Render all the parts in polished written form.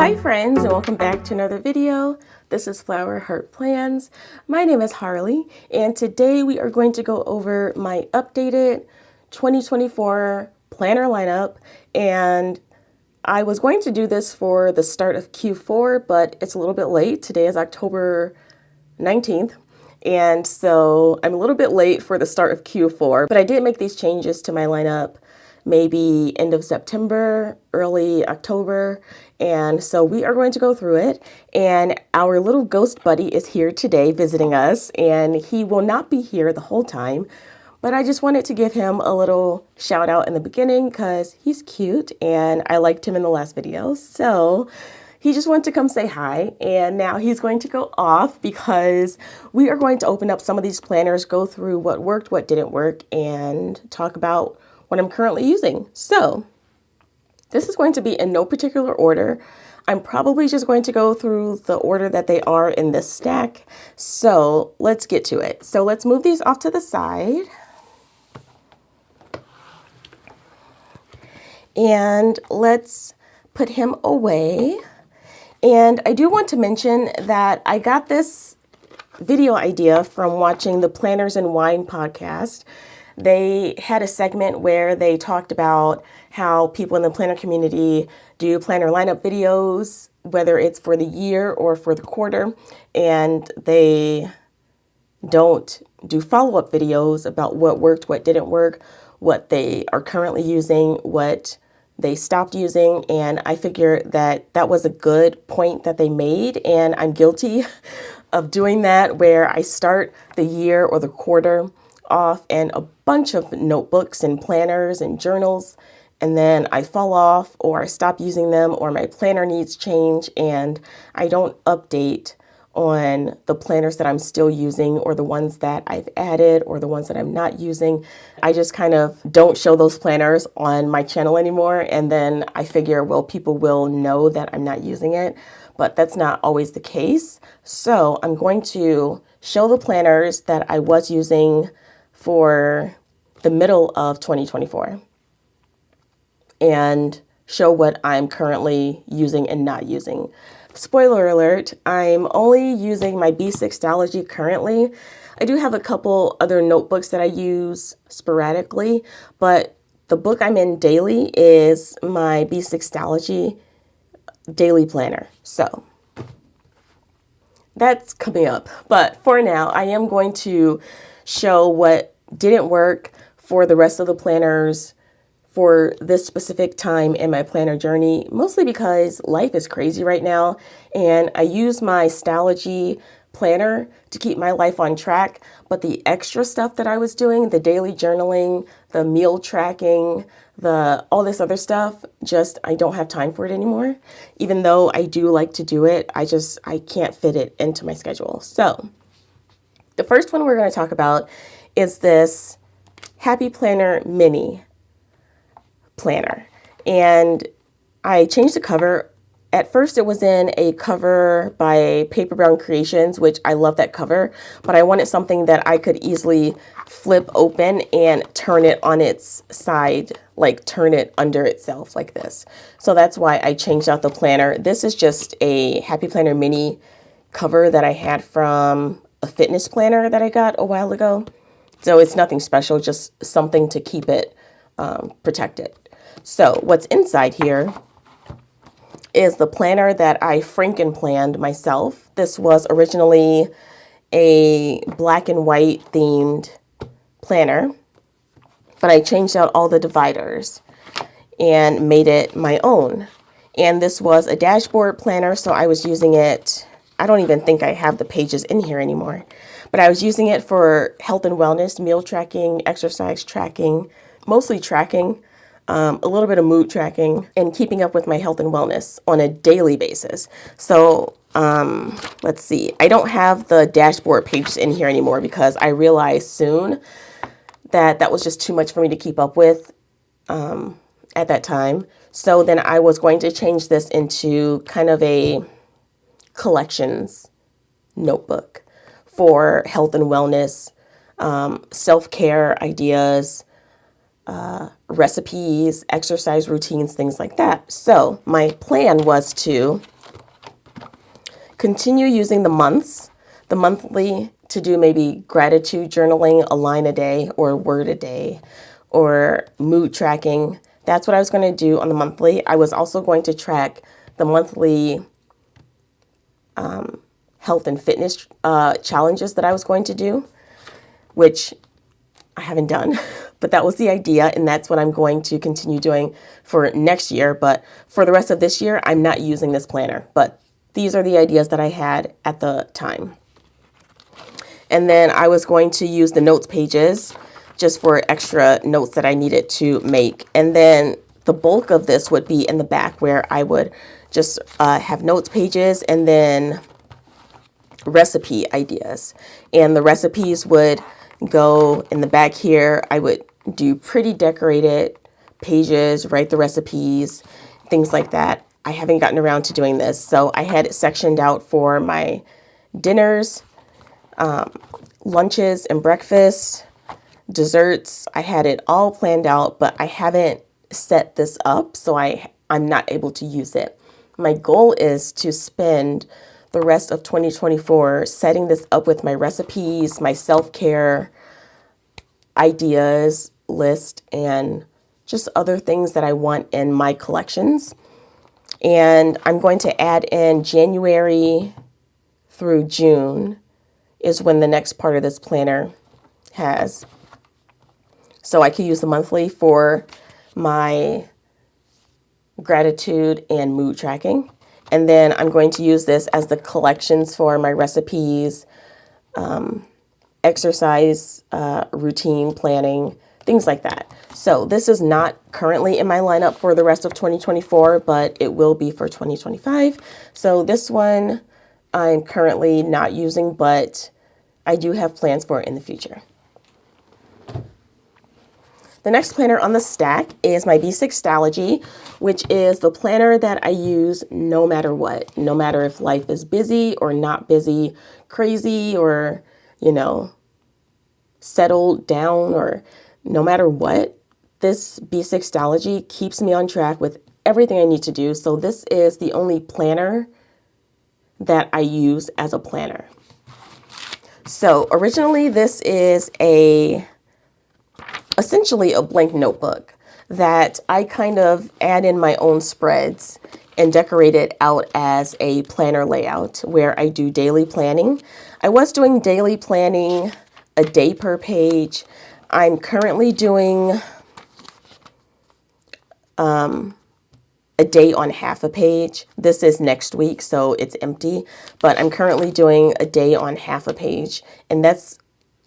Hi friends, and welcome back to another video. This is Flower Heart Plans. My name is Harley, and today we are going to go over my updated 2024 planner lineup. And I was going to do this for the start of Q4, but it's a little bit late. Today is October 19th. And so I'm a little bit late for the start of Q4, but I did make these changes to my lineup maybe end of September, early October. And so we are going to go through it. And our little ghost buddy is here today visiting us, and he will not be here the whole time. But I just wanted to give him a little shout out in the beginning because he's cute and I liked him in the last video. So he just wanted to come say hi, and now he's going to go off because we are going to open up some of these planners, go through what worked, what didn't work, and talk about what I'm currently using. So this is going to be in no particular order. I'm probably just going to go through the order that they are in this stack. So let's get to it. So let's move these off to the side. And let's put him away. And I do want to mention that I got this video idea from watching the Planners and Wine podcast. They had a segment where they talked about how people in the planner community do planner lineup videos, whether it's for the year or for the quarter, and they don't do follow-up videos about what worked, what didn't work, what they are currently using, what they stopped using. And I figure that that was a good point that they made, and I'm guilty of doing that, where I start the year or the quarter off and a bunch of notebooks and planners and journals, and then I fall off or I stop using them, or my planner needs change and I don't update on the planners that I'm still using, or the ones that I've added, or the ones that I'm not using. I just kind of don't show those planners on my channel anymore, and then I figure, well, people will know that I'm not using it, but that's not always the case. So I'm going to show the planners that I was using for the middle of 2024 and show what I'm currently using and not using. Spoiler alert, I'm only using my B6 Stalogy currently. I do have a couple other notebooks that I use sporadically, but the book I'm in daily is my B6 Stalogy daily planner. So that's coming up. But for now, I am going to show what didn't work for the rest of the planners for this specific time in my planner journey, mostly because life is crazy right now, and I use my Stalogy planner to keep my life on track, but the extra stuff that I was doing, the daily journaling, the meal tracking, all this other stuff, I don't have time for it anymore. Even though I do like to do it, I can't fit it into my schedule. So the first one we're going to talk about is this Happy Planner Mini planner. And I changed the cover. At first it was in a cover by Paper Brown Creations, which I love that cover, but I wanted something that I could easily flip open and turn it on its side, like turn it under itself like this. So that's why I changed out the planner. This is just a Happy Planner Mini cover that I had from a fitness planner that I got a while ago. So it's nothing special, just something to keep it protected. So what's inside here is the planner that I Franken-planned myself. This was originally a black and white themed planner, but I changed out all the dividers and made it my own. And this was a dashboard planner, so I was using it. I don't even think I have the pages in here anymore, but I was using it for health and wellness, meal tracking, exercise tracking, mostly tracking, a little bit of mood tracking, and keeping up with my health and wellness on a daily basis. So let's see. I don't have the dashboard pages in here anymore because I realized soon that that was just too much for me to keep up with at that time. So then I was going to change this into kind of a collections notebook for health and wellness, self-care ideas, recipes, exercise routines, things like that. So my plan was to continue using the monthly to do maybe gratitude journaling, a line a day or a word a day, or mood tracking. That's what I was going to do on the monthly. I was also going to track the monthly health and fitness challenges that I was going to do, which I haven't done, but that was the idea, and that's what I'm going to continue doing for next year. But for the rest of this year, I'm not using this planner, but these are the ideas that I had at the time. And then I was going to use the notes pages just for extra notes that I needed to make. And then the bulk of this would be in the back, where I would just have notes pages and then recipe ideas. And the recipes would go in the back here. I would do pretty decorated pages, write the recipes, things like that. I haven't gotten around to doing this, so I had it sectioned out for my dinners, lunches and breakfasts, desserts. I had it all planned out, but I haven't set this up, so I'm not able to use it. My goal is to spend the rest of 2024 setting this up with my recipes, my self-care ideas list, and just other things that I want in my collections. And I'm going to add in January through June is when the next part of this planner has. So I could use the monthly for my gratitude and mood tracking. And then I'm going to use this as the collections for my recipes, exercise, routine planning, things like that. So this is not currently in my lineup for the rest of 2024, but it will be for 2025. So this one I'm currently not using, but I do have plans for it in the future. The next planner on the stack is my B6 Stalogy, which is the planner that I use no matter what, no matter if life is busy or not busy, crazy or, settled down, or no matter what. This B6 Stalogy keeps me on track with everything I need to do. So this is the only planner that I use as a planner. So originally this is essentially a blank notebook that I kind of add in my own spreads and decorate it out as a planner layout where I do daily planning. I was doing daily planning a day per page. I'm currently doing a day on half a page. This is next week, so it's empty, but I'm currently doing a day on half a page, and that's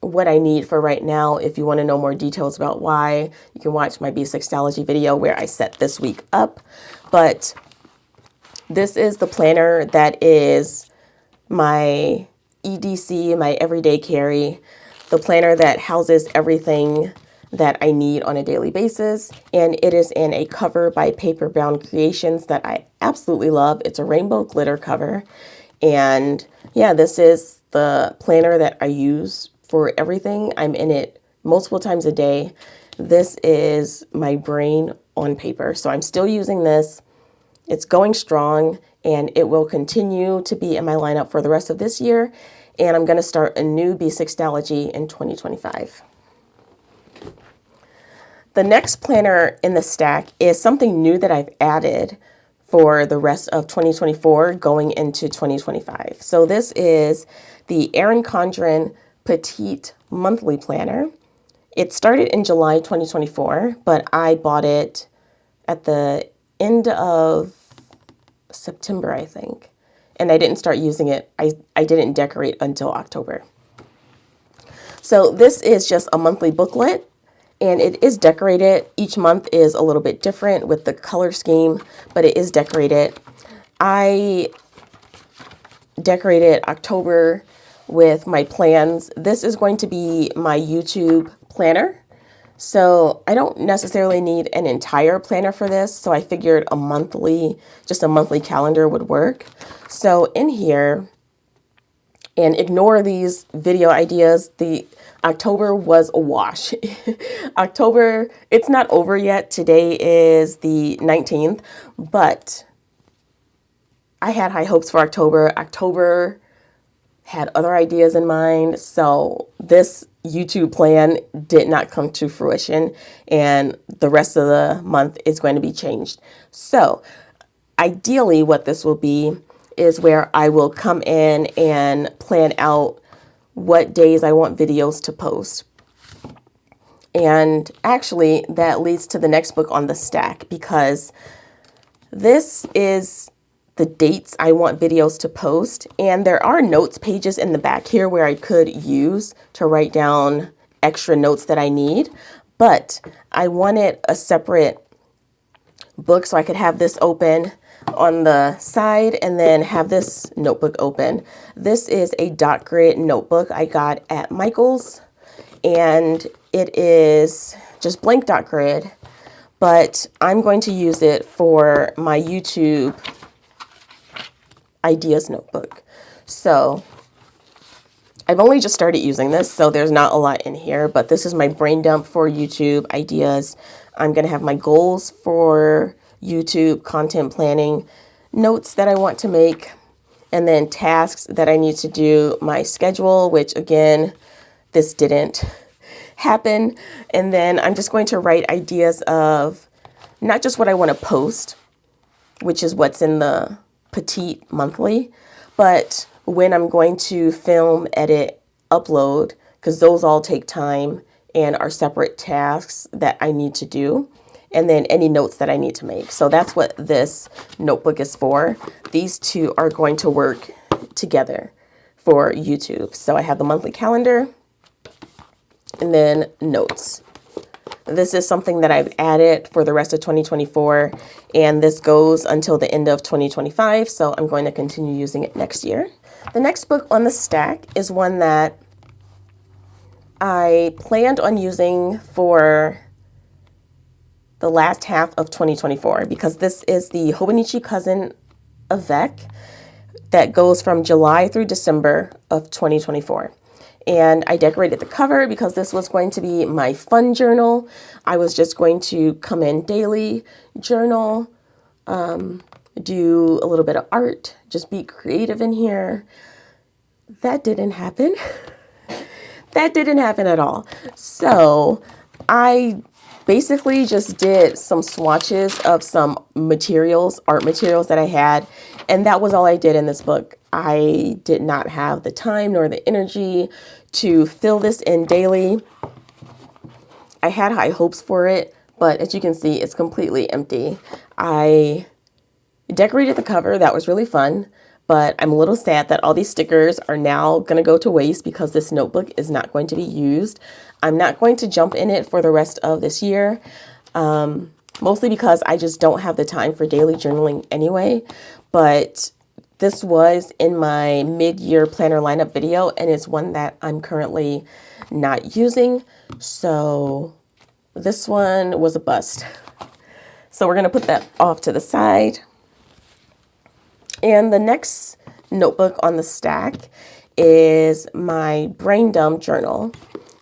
what I need for right now. If you want to know more details about why, you can watch my B6 Stalogy video where I set this week up. But this is the planner that is my EDC, my everyday carry, the planner that houses everything that I need on a daily basis. And it is in a cover by Paper Bound Creations that I absolutely love. It's a rainbow glitter cover. And yeah, this is the planner that I use for everything. I'm in it multiple times a day. This is my brain on paper. So I'm still using this. It's going strong, and it will continue to be in my lineup for the rest of this year. And I'm going to start a new B6 Stalogy in 2025. The next planner in the stack is something new that I've added for the rest of 2024 going into 2025. So this is the Erin Condren Petite Monthly Planner. It started in July 2024, but I bought it at the end of September, I think. And I didn't start using it. I didn't decorate until October. So this is just a monthly booklet, and it is decorated. Each month is a little bit different with the color scheme, but it is decorated. I decorated October with my plans. This is going to be my YouTube planner. So I don't necessarily need an entire planner for this. So I figured just a monthly calendar would work. So in here, and ignore these video ideas, the October was a wash. October, it's not over yet. Today is the 19th, but I had high hopes for October. October had other ideas in mind, so this YouTube plan did not come to fruition, and the rest of the month is going to be changed. So ideally what this will be is where I will come in and plan out what days I want videos to post. And actually that leads to the next book on the stack, because this is the dates I want videos to post. And there are notes pages in the back here where I could use to write down extra notes that I need. But I wanted a separate book so I could have this open on the side and then have this notebook open. This is a dot grid notebook I got at Michael's, and it is just blank dot grid, but I'm going to use it for my YouTube ideas notebook. So I've only just started using this, so there's not a lot in here, but this is my brain dump for YouTube ideas. I'm going to have my goals for YouTube, content planning, notes that I want to make, and then tasks that I need to do, my schedule, which again, this didn't happen. And then I'm just going to write ideas of not just what I want to post, which is what's in the petite monthly, but when I'm going to film, edit, upload, because those all take time and are separate tasks that I need to do, and then any notes that I need to make. So that's what this notebook is for. These two are going to work together for YouTube. So I have the monthly calendar and then notes. This is something that I've added for the rest of 2024, and this goes until the end of 2025, so I'm going to continue using it next year. The next book on the stack is one that I planned on using for the last half of 2024, because this is the Hobonichi Cousin Avec that goes from July through December of 2024. And I decorated the cover because this was going to be my fun journal. I was just going to come in daily, journal, do a little bit of art, just be creative in here. That didn't happen. That didn't happen at all. So I basically just did some swatches of some materials, art materials that I had, and that was all I did in this book. I did not have the time nor the energy to fill this in daily. I had high hopes for it, but as you can see, it's completely empty. I decorated the cover. That was really fun, but I'm a little sad that all these stickers are now going to go to waste because this notebook is not going to be used. I'm not going to jump in it for the rest of this year, mostly because I just don't have the time for daily journaling anyway. But this was in my mid-year planner lineup video, and it's one that I'm currently not using. So this one was a bust. So we're going to put that off to the side. And the next notebook on the stack is my brain dump journal.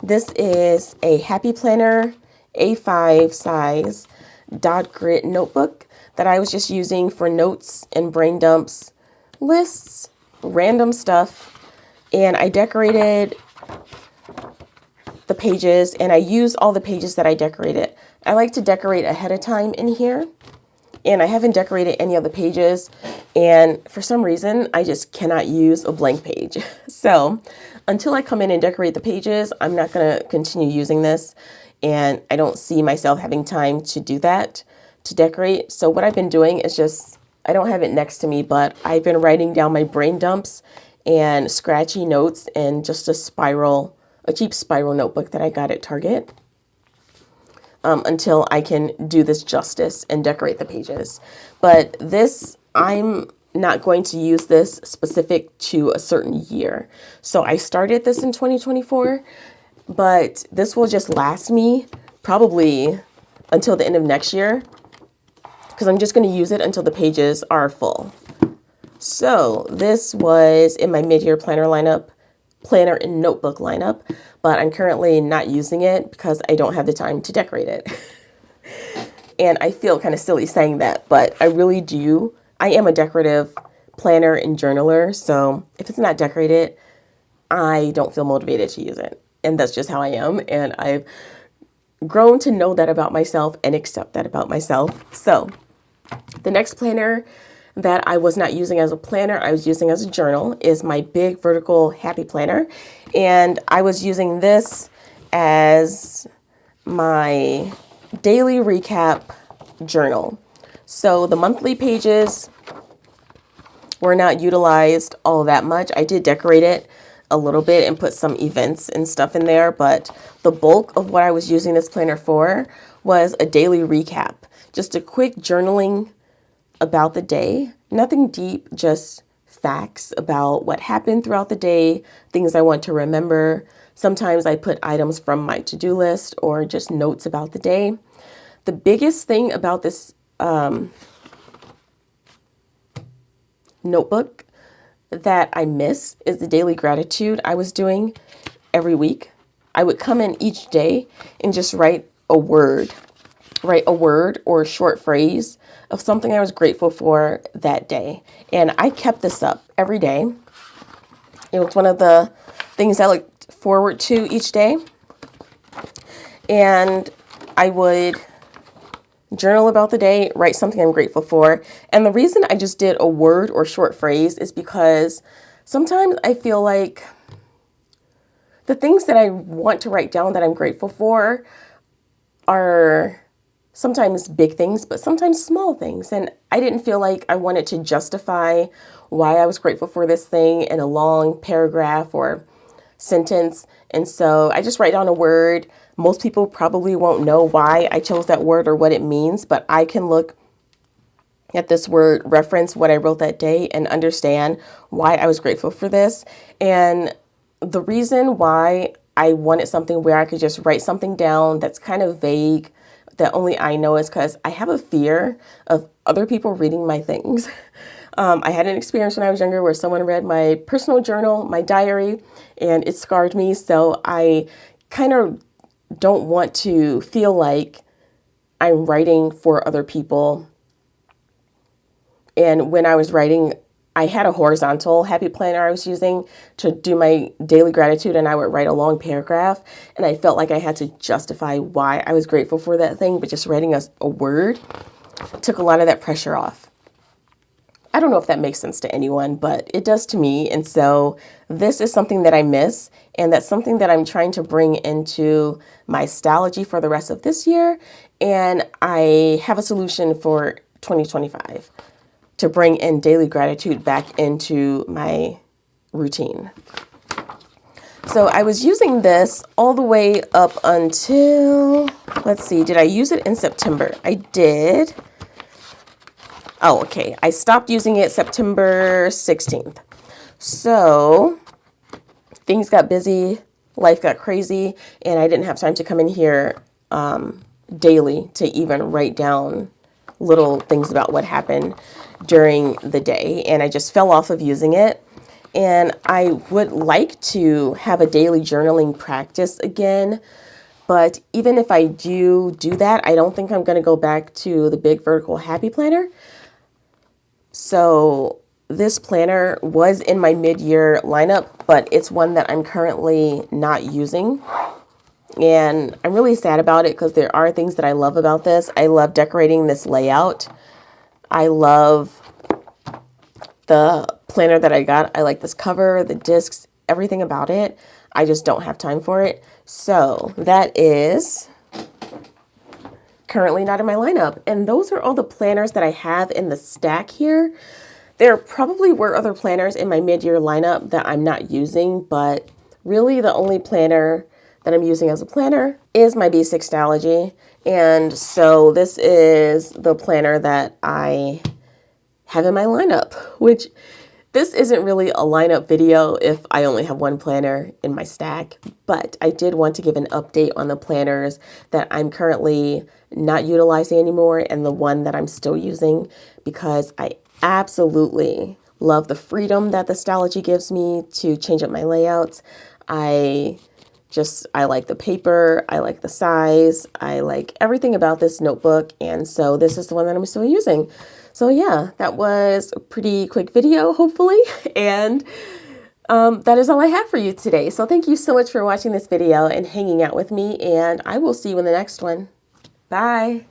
This is a Happy Planner A5 size dot grid notebook that I was just using for notes and brain dumps, lists, random stuff. And I decorated the pages, and I used all the pages that I decorated. I like to decorate ahead of time in here, and I haven't decorated any of the pages, and for some reason I just cannot use a blank page. So until I come in and decorate the pages, I'm not going to continue using this, and I don't see myself having time to do that, to decorate. So what I've been doing is just, I don't have it next to me, but I've been writing down my brain dumps and scratchy notes in just a cheap spiral notebook that I got at Target, until I can do this justice and decorate the pages. But this, I'm not going to use this specific to a certain year. So I started this in 2024, but this will just last me probably until the end of next year, because I'm just going to use it until the pages are full. So this was in my mid-year planner and notebook lineup, but I'm currently not using it because I don't have the time to decorate it. And I feel kind of silly saying that, but I really do. I am a decorative planner and journaler. So if it's not decorated, I don't feel motivated to use it. And that's just how I am. And I've grown to know that about myself and accept that about myself. So the next planner that I was not using as a planner, I was using as a journal, is my big vertical happy planner. And I was using this as my daily recap journal. So the monthly pages were not utilized all that much. I did decorate it a little bit and put some events and stuff in there, but the bulk of what I was using this planner for was a daily recap. Just a quick journaling about the day. Nothing deep, just facts about what happened throughout the day, things I want to remember. Sometimes I put items from my to-do list or just notes about the day. The biggest thing about this notebook that I miss is the daily gratitude I was doing every week. I would come in each day and just write a word or a short phrase of something I was grateful for that day. And I kept this up every day. It was one of the things I looked forward to each day. And I would journal about the day, write something I'm grateful for. And the reason I just did a word or short phrase is because sometimes I feel like the things that I want to write down that I'm grateful for are sometimes big things, but sometimes small things. And I didn't feel like I wanted to justify why I was grateful for this thing in a long paragraph or sentence. And so I just write down a word. Most people probably won't know why I chose that word or what it means, but I can look at this word, reference what I wrote that day, and understand why I was grateful for this. And the reason why I wanted something where I could just write something down that's kind of vague, that only I know, is because I have a fear of other people reading my things. I had an experience when I was younger where someone read my personal journal, my diary, and it scarred me. So I kind of don't want to feel like I'm writing for other people. And when I was writing, I had a horizontal happy planner I was using to do my daily gratitude, and I would write a long paragraph, and I felt like I had to justify why I was grateful for that thing, but just writing a word took a lot of that pressure off. I don't know if that makes sense to anyone, but it does to me. And so this is something that I miss, and that's something that I'm trying to bring into my Stalogy for the rest of this year. And I have a solution for 2025 to bring in daily gratitude back into my routine. So I was using this all the way up until, let's see, did I use it in September? I did. Oh, okay. I stopped using it September 16th. So things got busy, life got crazy, and I didn't have time to come in here daily to even write down little things about what happened during the day. And I just fell off of using it. And I would like to have a daily journaling practice again. But even if I do that, I don't think I'm going to go back to the big vertical happy planner. So this planner was in my mid-year lineup, but it's one that I'm currently not using. And I'm really sad about it because there are things that I love about this. I love decorating this layout. I love the planner that I got. I like this cover, the discs, everything about it. I just don't have time for it. So that is currently not in my lineup. And those are all the planners that I have in the stack here. There probably were other planners in my mid-year lineup that I'm not using, but really the only planner that I'm using as a planner is my B6 Stalogy. And so this is the planner that I have in my lineup, which this isn't really a lineup video if I only have one planner in my stack, but I did want to give an update on the planners that I'm currently not utilizing anymore and the one that I'm still using, because I absolutely love the freedom that the Stalogy gives me to change up my layouts. I I like the paper, I like the size, I like everything about this notebook, and so this is the one that I'm still using. So yeah, that was a pretty quick video, hopefully, and that is all I have for you today. So thank you so much for watching this video and hanging out with me, and I will see you in the next one. Bye!